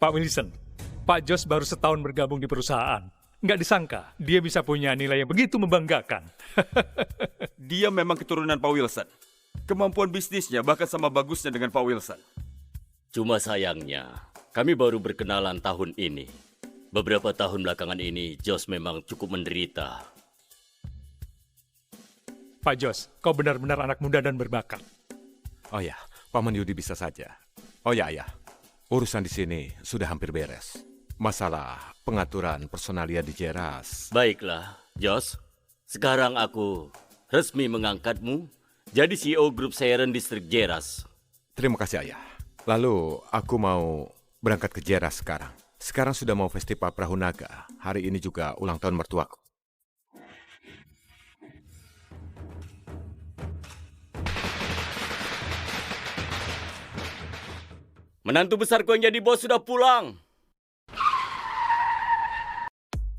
Pak Wilson, Pak Jos baru setahun bergabung di perusahaan. Nggak disangka, dia bisa punya nilai yang begitu membanggakan. Dia memang keturunan Pak Wilson. Kemampuan bisnisnya bahkan sama bagusnya dengan Pak Wilson. Cuma sayangnya, kami baru berkenalan tahun ini. Beberapa tahun belakangan ini, Jos memang cukup menderita. Pak Jos, kau benar-benar anak muda dan berbakat. Oh ya, Paman Yudi bisa saja. Oh ya, ayah. Urusan di sini sudah hampir beres. Masalah pengaturan personalia di Jeras. Baiklah, Jos. Sekarang aku resmi mengangkatmu jadi CEO grup Seiren Distrik Jeras. Terima kasih, ayah. Lalu aku mau berangkat ke Jeras sekarang. Sekarang sudah mau festival Perahu Naga. Hari ini juga ulang tahun mertuaku. Menantu besarku yang jadi bos sudah pulang.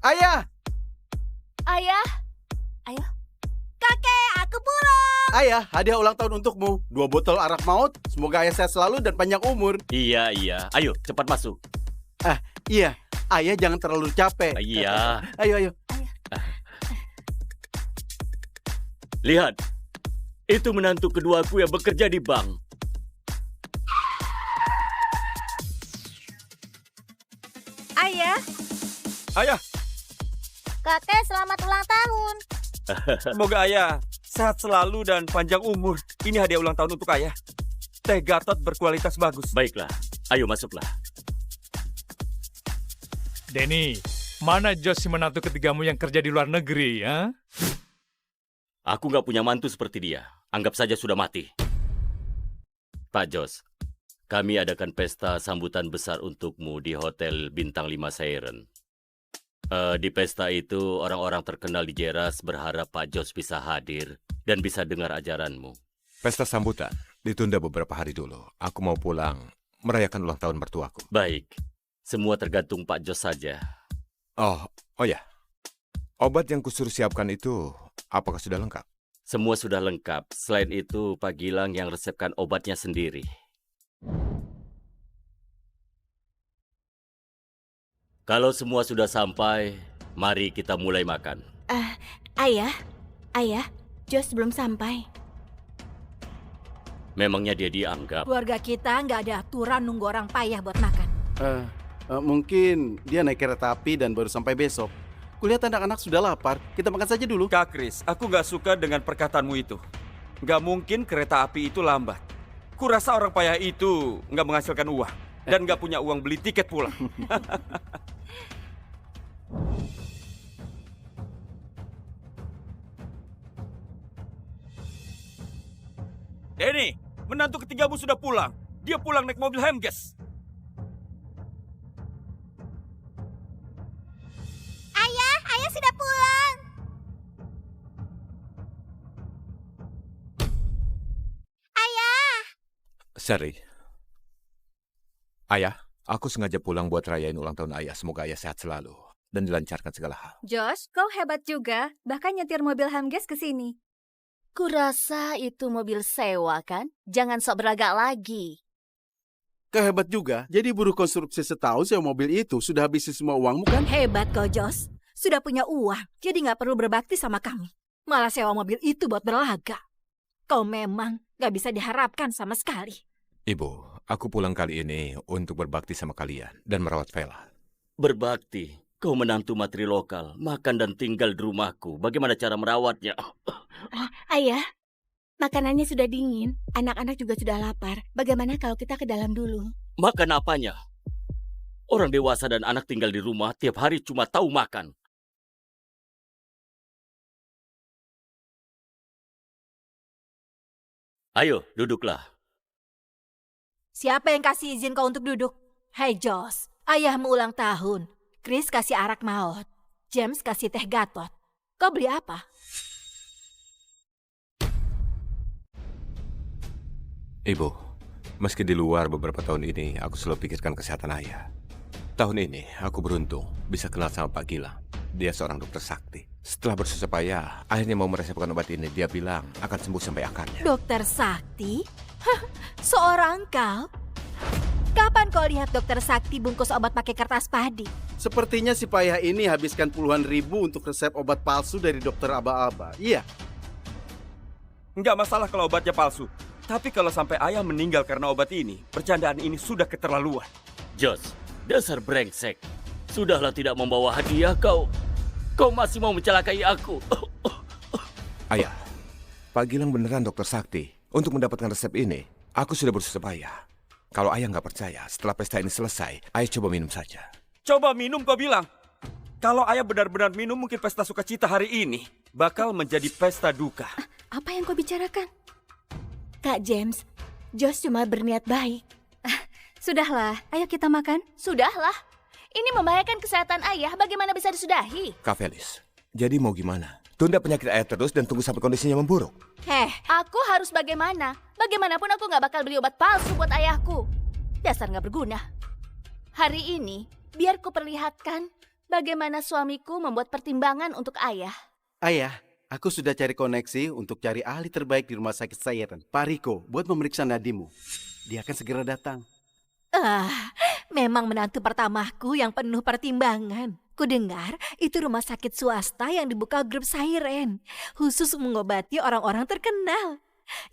Ayah! Ayah, ayo. Kakek, aku pulang. Ayah, hadiah ulang tahun untukmu. 2 botol arak maut. Semoga ayah sehat selalu dan panjang umur. Iya. Ayo, cepat masuk. Iya. Ayah jangan terlalu capek. Iya. Ayo. Lihat, itu menantu keduaku yang bekerja di bank. Ayah, Ayah, kakek selamat ulang tahun. semoga ayah sehat selalu dan panjang umur. Ini hadiah ulang tahun untuk ayah. Teh Gatot berkualitas bagus. Baiklah, ayo masuklah. Denny, mana Jos si menantu ketigamu yang kerja di luar negeri, ya? Aku nggak punya mantu seperti dia. Anggap saja sudah mati. Pak Jos, kami adakan pesta sambutan besar untukmu di Hotel Bintang 5 Seiren. Di pesta itu, orang-orang terkenal di Jeras berharap Pak Jos bisa hadir dan bisa dengar ajaranmu. Pesta sambutan ditunda beberapa hari dulu. Aku mau pulang merayakan ulang tahun mertuaku. Baik, semua tergantung Pak Jos saja. Oh ya. Obat yang kusuruh siapkan itu, apakah sudah lengkap? Semua sudah lengkap. Selain itu, Pak Gilang yang resepkan obatnya sendiri. Kalau semua sudah sampai, mari kita mulai makan. Ayah, Jos belum sampai. Memangnya dia dianggap? Keluarga kita nggak ada aturan nunggu orang payah buat makan. Mungkin dia naik kereta api dan baru sampai besok. Kulihat anak-anak sudah lapar. Kita makan saja dulu. Kak Kris, aku nggak suka dengan perkataanmu itu. Nggak mungkin kereta api itu lambat. Kurasa orang payah itu nggak menghasilkan uang. Dan nggak punya uang beli tiket pulang. Denny, menantu ketigamu sudah pulang. Dia pulang naik mobil Hemges. Ayah sudah pulang. Seri. Ayah, aku sengaja pulang buat rayain ulang tahun ayah. Semoga ayah sehat selalu dan dilancarkan segala hal. Josh, kau hebat juga. Bahkan nyetir mobil Hamges ke sini. Kurasa itu mobil sewa kan? Jangan sok berlagak lagi. Kehebat juga. Jadi buruh konstruksi setahun sewa mobil itu sudah habisi semua uangmu kan? Hebat kau, Josh. Sudah punya uang, jadi nggak perlu berbakti sama kami. Malah sewa mobil itu buat berlaga. Kau memang nggak bisa diharapkan sama sekali. Ibu, aku pulang kali ini untuk berbakti sama kalian dan merawat Vela. Berbakti? Kau menantu matri lokal, makan dan tinggal di rumahku. Bagaimana cara merawatnya? Ayah, makanannya sudah dingin. Anak-anak juga sudah lapar. Bagaimana kalau kita ke dalam dulu? Makan apanya? Orang dewasa dan anak tinggal di rumah tiap hari cuma tahu makan. Ayo, duduklah. Siapa yang kasih izin kau untuk duduk? Hai Josh, ayahmu ulang tahun. Chris kasih arak maut. James kasih teh Gatot. Kau beli apa? Ibu, meski di luar beberapa tahun ini, aku selalu pikirkan kesehatan ayah. Tahun ini, aku beruntung bisa kenal sama Pak Gilang. Dia seorang dokter sakti. Setelah bersusah payah, akhirnya mau meresepkan obat ini. Dia bilang akan sembuh sampai akarnya. Dokter sakti? Hah, seorang kau? Kapan kau lihat dokter Sakti bungkus obat pakai kertas padi? Sepertinya si payah ini habiskan puluhan ribu untuk resep obat palsu dari dokter aba-aba. Iya, Nggak masalah kalau obatnya palsu. Tapi kalau sampai ayah meninggal karena obat ini, percandaan ini sudah keterlaluan. Jos, dasar brengsek. Sudahlah tidak membawa hadiah kau. Kau masih mau mencelakai aku. Ayah, Pak Gilang beneran dokter Sakti. Untuk mendapatkan resep ini, aku sudah bersusah payah. Kalau ayah nggak percaya, setelah pesta ini selesai, ayah coba minum saja. Coba minum kau bilang. Kalau ayah benar-benar minum, mungkin pesta sukacita hari ini bakal menjadi pesta duka. Apa yang kau bicarakan? Kak James, Josh cuma berniat baik. Sudahlah, ayo kita makan. Sudahlah. Ini membahayakan kesehatan ayah. Bagaimana bisa disudahi? Kak Felis, jadi mau gimana? Tunda penyakit ayah terus dan tunggu sampai kondisinya memburuk. Aku harus bagaimana? Bagaimanapun aku nggak bakal beli obat palsu buat ayahku. Dasar nggak berguna. Hari ini, biar ku perlihatkan bagaimana suamiku membuat pertimbangan untuk ayah. ayah, aku sudah cari koneksi untuk cari ahli terbaik di rumah sakit Sayeran, Pak Riko, buat memeriksa nadimu. Dia akan segera datang. Memang menantu pertamaku yang penuh pertimbangan. Kudengar itu rumah sakit swasta yang dibuka grup Siren, khusus mengobati orang-orang terkenal.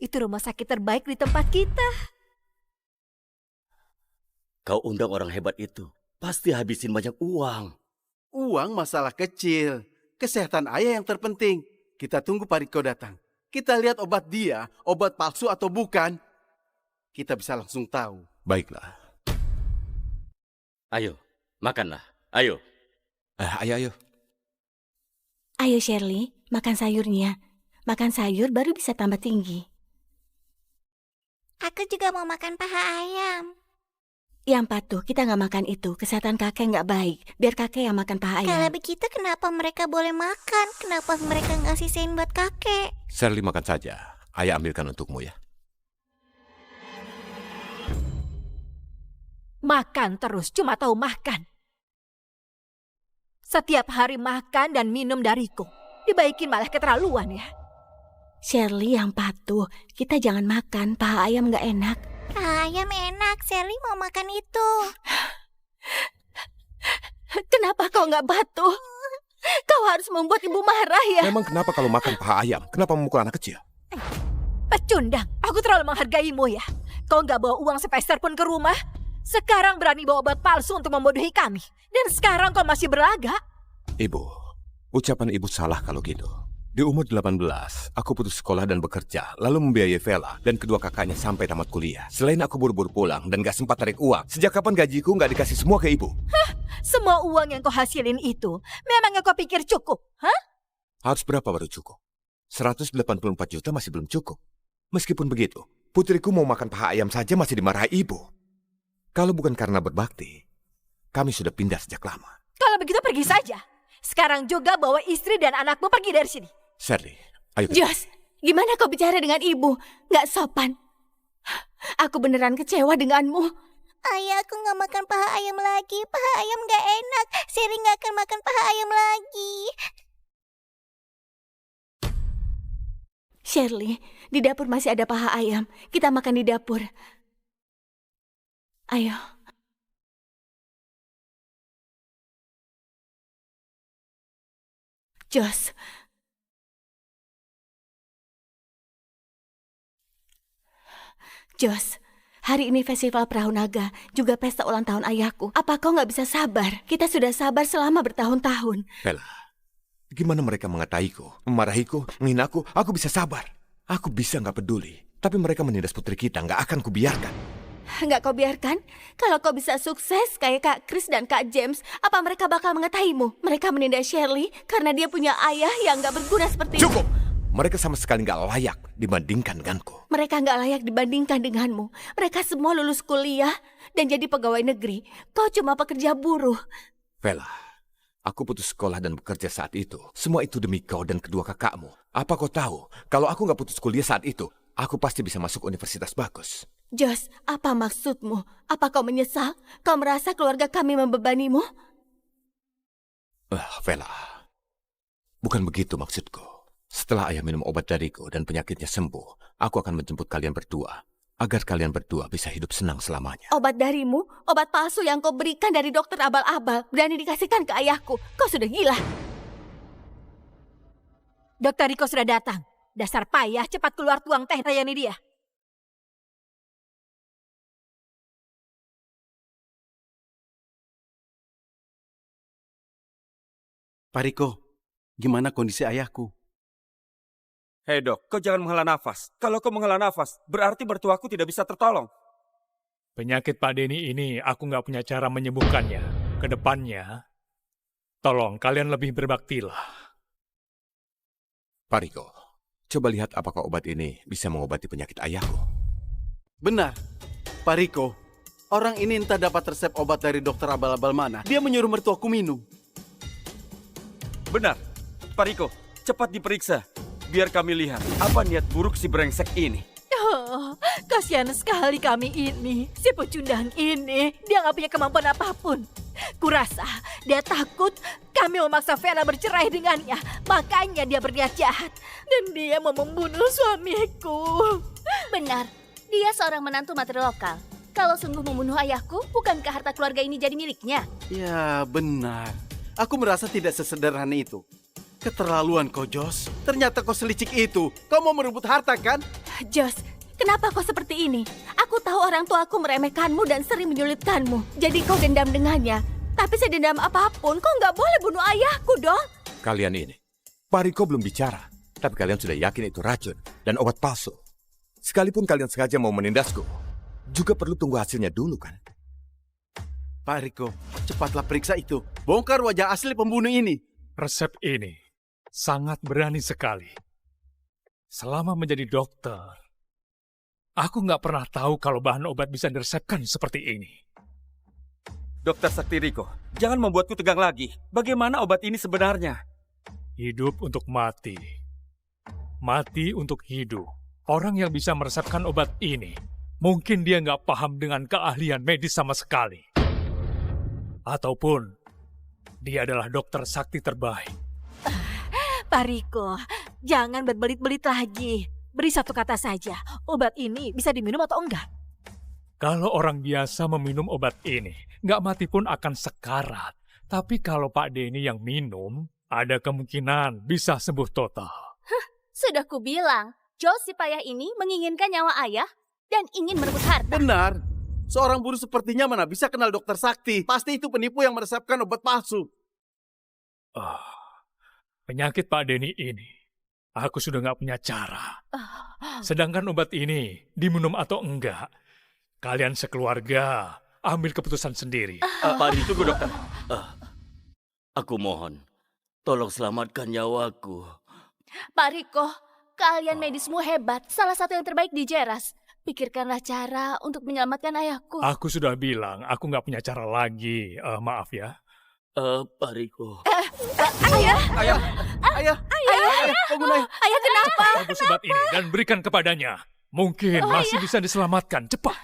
Itu rumah sakit terbaik di tempat kita. Kau undang orang hebat itu. Pasti habisin banyak uang. Uang masalah kecil. Kesehatan ayah yang terpenting. Kita tunggu Pak Riko datang. Kita lihat obat dia, obat palsu atau bukan. Kita bisa langsung tahu. Baiklah. Ayo, makanlah. Ayo. Ayo. Ayo Shirley, makan sayurnya. Makan sayur baru bisa tambah tinggi. Aku juga mau makan paha ayam. Yang patuh, kita nggak makan itu. Kesehatan kakek nggak baik. Biar kakek yang makan paha ayam. Kalau begitu kenapa mereka boleh makan? Kenapa mereka nggak sisain buat kakek? Shirley makan saja. Ayah ambilkan untukmu ya. Makan terus, cuma tahu makan. Setiap hari makan dan minum dariku. Dibaikin malah keterlaluan ya. Shirley yang patuh, kita jangan makan. Paha ayam nggak enak. Paha ayam enak, Sally mau makan itu. Kenapa kau nggak patuh? Kau harus membuat ibu marah ya. Memang kenapa kalau makan paha ayam? Kenapa memukul anak kecil? Pecundang, aku terlalu menghargaimu ya. Kau nggak bawa uang sepeser pun ke rumah. Sekarang berani bawa obat palsu untuk membodohi kami. Dan sekarang kau masih berlagak. Ibu, ucapan ibu salah kalau gitu. Di umur 18, aku putus sekolah dan bekerja, lalu membiayai Vela dan kedua kakaknya sampai tamat kuliah. Selain aku buru-buru pulang dan gak sempat tarik uang, sejak kapan gajiku gak dikasih semua ke ibu? Semua uang yang kau hasilin itu, memangnya kau pikir cukup? Harus berapa baru cukup? 184 juta masih belum cukup. Meskipun begitu, putriku mau makan paha ayam saja masih dimarahi ibu. Kalau bukan karena berbakti, kami sudah pindah sejak lama. Kalau begitu pergi saja. Sekarang juga bawa istri dan anakmu pergi dari sini. Shirley, ayo. Josh, gimana kau bicara dengan ibu? Nggak sopan. Aku beneran kecewa denganmu. Ayah, aku nggak makan paha ayam lagi. Paha ayam nggak enak. Sally nggak akan makan paha ayam lagi. Shirley, di dapur masih ada paha ayam. Kita makan di dapur. Ayo. Josh. Josh, hari ini festival Perahu Naga, juga pesta ulang tahun ayahku. Apa kau nggak bisa sabar? Kita sudah sabar selama bertahun-tahun. Vela, gimana mereka mengatahiku, memarahiku, menghinaku, aku bisa sabar. Aku bisa nggak peduli. Tapi mereka menindas putri kita, nggak akan kubiarkan. Nggak kau biarkan? Kalau kau bisa sukses kayak Kak Chris dan Kak James, apa mereka bakal mengetahimu? Mereka menindas Shirley karena dia punya ayah yang nggak berguna seperti Cukup! Mereka sama sekali nggak layak dibandingkan denganku. Mereka nggak layak dibandingkan denganmu. Mereka semua lulus kuliah dan jadi pegawai negeri. Kau cuma pekerja buruh. Vela, aku putus sekolah dan bekerja saat itu. Semua itu demi kau dan kedua kakakmu. Apa kau tahu, kalau aku nggak putus kuliah saat itu, aku pasti bisa masuk universitas bagus. Josh, apa maksudmu? Apa kau menyesal? Kau merasa keluarga kami membebanimu? Vela, bukan begitu maksudku. Setelah ayah minum obat dariku dan penyakitnya sembuh, aku akan menjemput kalian berdua. agar kalian berdua bisa hidup senang selamanya. Obat darimu, obat palsu yang kau berikan dari dokter abal-abal, berani dikasihkan ke ayahku. Kau sudah gila. Dokter Riko sudah datang. Dasar payah, cepat keluar tuang teh Rayani dia. Pak Riko, gimana kondisi ayahku? Hei dok, kau jangan menghela nafas. Kalau kau menghela nafas, berarti mertuaku tidak bisa tertolong. Penyakit Pak Denny ini aku nggak punya cara menyembuhkannya. Kedepannya, tolong kalian lebih berbaktilah. Pak Riko, coba lihat apakah obat ini bisa mengobati penyakit ayahku. Benar, Pak Riko. Orang ini entah dapat resep obat dari dokter abal-abal mana. Dia menyuruh mertuaku minum. Benar, Pak Riko, cepat diperiksa. Biar kami lihat apa niat buruk si brengsek ini. Oh, kasihan sekali kami ini. Si pecundang ini, dia nggak punya kemampuan apapun. Kurasa dia takut kami memaksa Vera bercerai dengannya. Makanya dia berniat jahat. Dan dia mau membunuh suamiku. Benar, dia seorang menantu materi lokal. Kalau sungguh membunuh ayahku, bukankah harta keluarga ini jadi miliknya? Ya, benar. Aku merasa tidak sesederhana itu. Keterlaluan kau, Jos. Ternyata kau selicik itu. Kau mau merebut harta, kan? Jos, kenapa kau seperti ini? Aku tahu orang tuaku meremehkanmu dan sering menyulitkanmu. Jadi kau dendam dengannya. Tapi sedendam apapun, kau nggak boleh bunuh ayahku dong. Kalian ini, Pak Riko belum bicara, tapi kalian sudah yakin itu racun dan obat palsu. Sekalipun kalian sengaja mau menindasku, juga perlu tunggu hasilnya dulu kan? Pak Riko, cepatlah periksa itu. Bongkar wajah asli pembunuh ini. Resep ini sangat berani sekali. Selama menjadi dokter, aku nggak pernah tahu kalau bahan obat bisa diresepkan seperti ini. Dokter Sakti Riko, jangan membuatku tegang lagi. Bagaimana obat ini sebenarnya? Hidup untuk mati. Mati untuk hidup. Orang yang bisa meresepkan obat ini, mungkin dia nggak paham dengan keahlian medis sama sekali. Ataupun, dia adalah dokter sakti terbaik. Pak Riko, jangan berbelit-belit lagi. Beri satu kata saja, obat ini bisa diminum atau enggak? Kalau orang biasa meminum obat ini, nggak mati pun akan sekarat. Tapi kalau Pak Denny yang minum, ada kemungkinan bisa sembuh total. Sudah kubilang, Jos si payah ini menginginkan nyawa ayah dan ingin merebut harta. Benar. Seorang buruh sepertinya mana bisa kenal dokter sakti. Pasti itu penipu yang meresepkan obat palsu. Penyakit Pak Denny ini, aku sudah nggak punya cara. Sedangkan obat ini, diminum atau enggak, kalian sekeluarga ambil keputusan sendiri. Pak Riko, tunggu dokter. Aku mohon, tolong selamatkan nyawaku. Pak Riko, keahlian medismu hebat, salah satu yang terbaik di Jeras. Pikirkanlah cara untuk menyelamatkan ayahku. Aku sudah bilang, aku nggak punya cara lagi. Maaf ya. Pak Riko. Ayah, bangun ayah. Ayah kenapa? Rebus obat ini dan berikan kepadanya. Mungkin masih bisa diselamatkan. Cepat.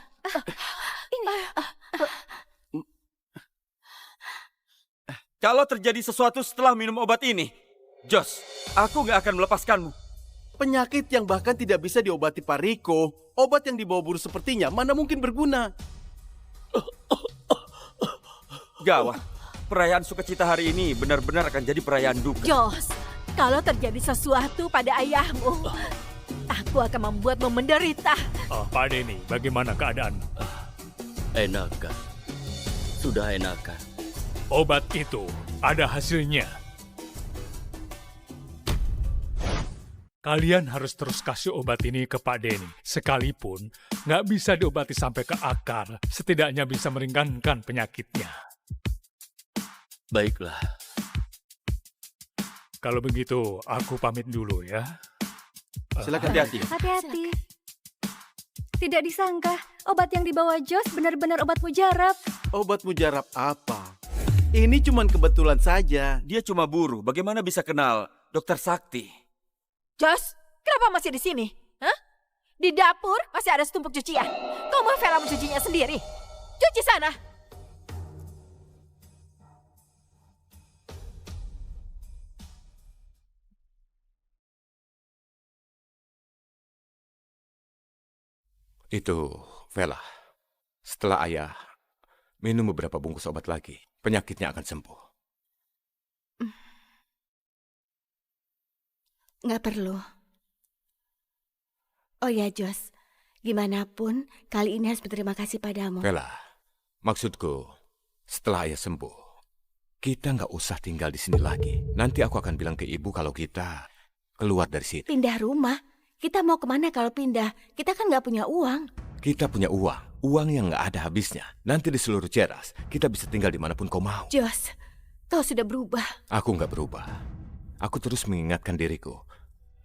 Kalau terjadi sesuatu setelah minum obat ini, Jos, aku nggak akan melepaskanmu. Penyakit yang bahkan tidak bisa diobati Pak Riko, obat yang dibawa buruh sepertinya mana mungkin berguna. Gawat, perayaan sukacita hari ini benar-benar akan jadi perayaan duka. Jos, kalau terjadi sesuatu pada ayahmu, aku akan membuatmu menderita. Pak Denny, bagaimana keadaan? Enakan. Sudah enakan. Obat itu ada hasilnya. Kalian harus terus kasih obat ini ke Pak Denny. Sekalipun nggak bisa diobati sampai ke akar, setidaknya bisa meringankan penyakitnya. Baiklah. Kalau begitu, aku pamit dulu ya. Silakan. Hati-hati. Hati-hati. Tidak disangka, obat yang dibawa Jos benar-benar obat mujarab. Obat mujarab apa? Ini cuma kebetulan saja. Dia cuma buruh, bagaimana bisa kenal Dokter Sakti? Jos, kenapa masih di sini? Hah? Di dapur masih ada setumpuk cucian. Kau mau Vera mencucinya sendiri? Cuci sana. Itu, Vela. Setelah ayah minum beberapa bungkus obat lagi, penyakitnya akan sembuh. Nggak perlu. Oh ya, Jos. Gimana pun, kali ini harus berterima kasih padamu. Vela, maksudku, setelah ayah sembuh, kita nggak usah tinggal di sini lagi. Nanti aku akan bilang ke ibu kalau kita keluar dari sini. Pindah rumah? Kita mau kemana kalau pindah? Kita kan nggak punya uang. Kita punya uang yang nggak ada habisnya. Nanti di seluruh Ceras, kita bisa tinggal dimanapun kau mau. Jos, kau sudah berubah. Aku nggak berubah. Aku terus mengingatkan diriku,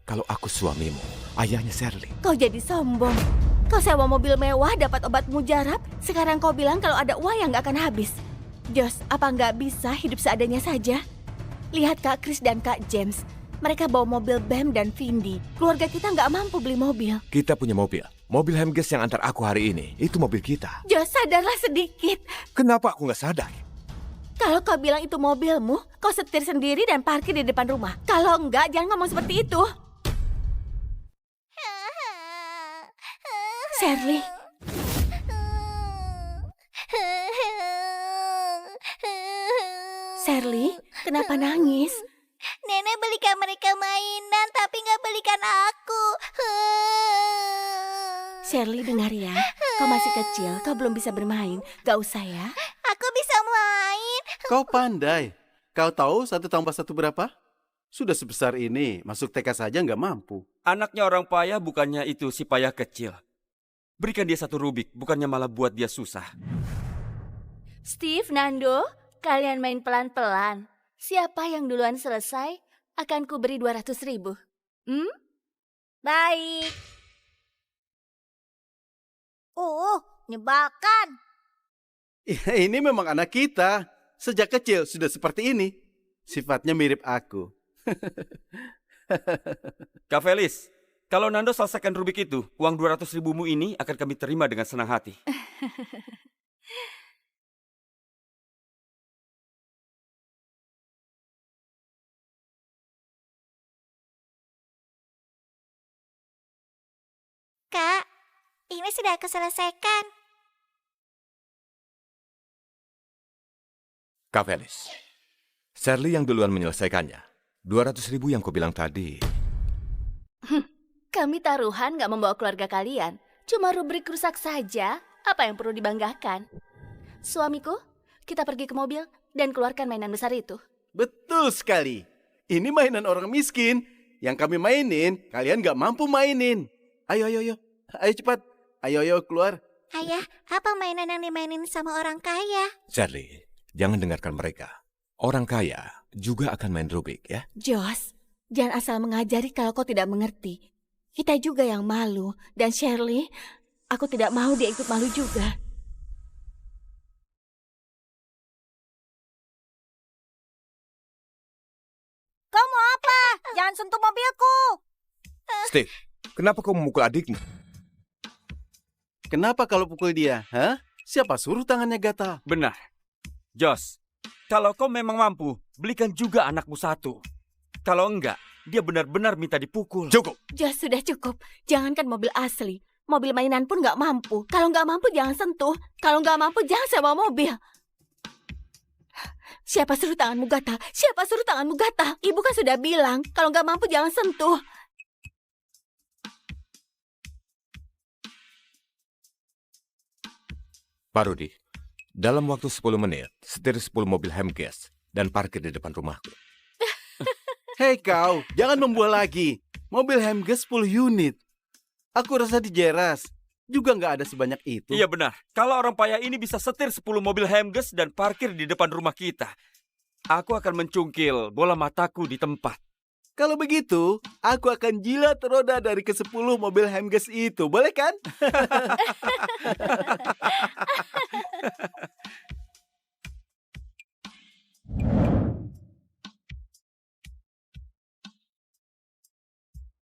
kalau aku suamimu, ayahnya Shirley. Kau jadi sombong. Kau sewa mobil mewah, dapat obat mujarab. Sekarang kau bilang kalau ada uang yang nggak akan habis. Jos, apa nggak bisa hidup seadanya saja? Lihat Kak Chris dan Kak James. Mereka bawa mobil BEM dan Vindi. Keluarga kita nggak mampu beli mobil. Kita punya mobil. Mobil Hemges yang antar aku hari ini, itu mobil kita. Jos, sadarlah sedikit. Kenapa aku nggak sadar? Kalau kau bilang itu mobilmu, kau setir sendiri dan parkir di depan rumah. Kalau enggak, jangan ngomong seperti itu. Shirley. Shirley, kenapa nangis? Nenek belikan mereka mainan tapi nggak belikan aku. Shirley, dengar ya. Kau masih kecil, kau belum bisa bermain. Gak usah ya. Aku bisa main. Kau pandai. Kau tahu 1 tambah 1 berapa? Sudah sebesar ini, masuk TK saja nggak mampu. Anaknya orang payah bukannya itu si payah kecil. Berikan dia 1 Rubik, bukannya malah buat dia susah. Steve, Nando, kalian main pelan-pelan. Siapa yang duluan selesai, akan kuberi 200.000. Baik. Nyebalkan. Ini memang anak kita. Sejak kecil sudah seperti ini. Sifatnya mirip aku. Kak Felis, kalau Nando selesaikan Rubik itu, uang 200.000-mu ini akan kami terima dengan senang hati. Kak, ini sudah aku selesaikan. Kak Felis, Shirley yang duluan menyelesaikannya. 200.000 yang kau bilang tadi. Kami taruhan gak membawa keluarga kalian. Cuma rubrik rusak saja. Apa yang perlu dibanggakan? Suamiku, kita pergi ke mobil dan keluarkan mainan besar itu. Betul sekali. Ini mainan orang miskin. Yang kami mainin, kalian nggak mampu mainin. Ayo. Ayo cepat. Ayo keluar. Ayah, apa mainan yang dimainin sama orang kaya? Shirley, jangan dengarkan mereka. Orang kaya juga akan main Rubik, ya. Jos, jangan asal mengajari kalau kau tidak mengerti. Kita juga yang malu. Dan Shirley, aku tidak mau dia ikut malu juga. Kau mau apa? Jangan sentuh mobilku. Steve, kenapa kau memukul adikmu? Kenapa kalau pukul dia? Hah? Siapa suruh tangannya gatal? Benar. Jos, kalau kau memang mampu, belikan juga anakmu 1. Kalau enggak, dia benar-benar minta dipukul. Cukup! Jos, sudah cukup. Jangankan mobil asli. Mobil mainan pun nggak mampu. Kalau nggak mampu, jangan sentuh. Kalau nggak mampu, jangan sewa mobil. Siapa suruh tanganmu gatal? Siapa suruh tanganmu gatal? Ibu kan sudah bilang, kalau nggak mampu, jangan sentuh. Pak Rudi, dalam waktu 10 menit, setir 10 mobil Hemges dan parkir di depan rumahku. Hei kau, jangan membual lagi. Mobil Hemges 10 unit. Aku rasa di Jeras juga nggak ada sebanyak itu. Iya benar. Kalau orang payah ini bisa setir 10 mobil Hemges dan parkir di depan rumah kita, aku akan mencungkil bola mataku di tempat. Kalau begitu, aku akan jilat roda dari ke-10 mobil Hemges itu. Boleh kan?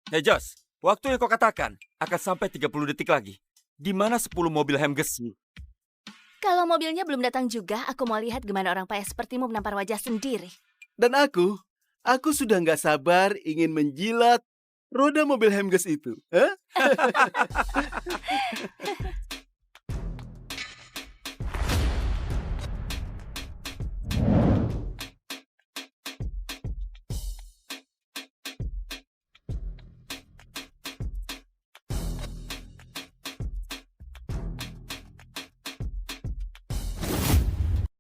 Hey Jos, waktu yang kau katakan akan sampai 30 detik lagi. Di mana 10 mobil Hemges? Kalau mobilnya belum datang juga, aku mau lihat gimana orang payah sepertimu menampar wajah sendiri. Dan aku sudah nggak sabar ingin menjilat roda mobil Hemges itu. Hah?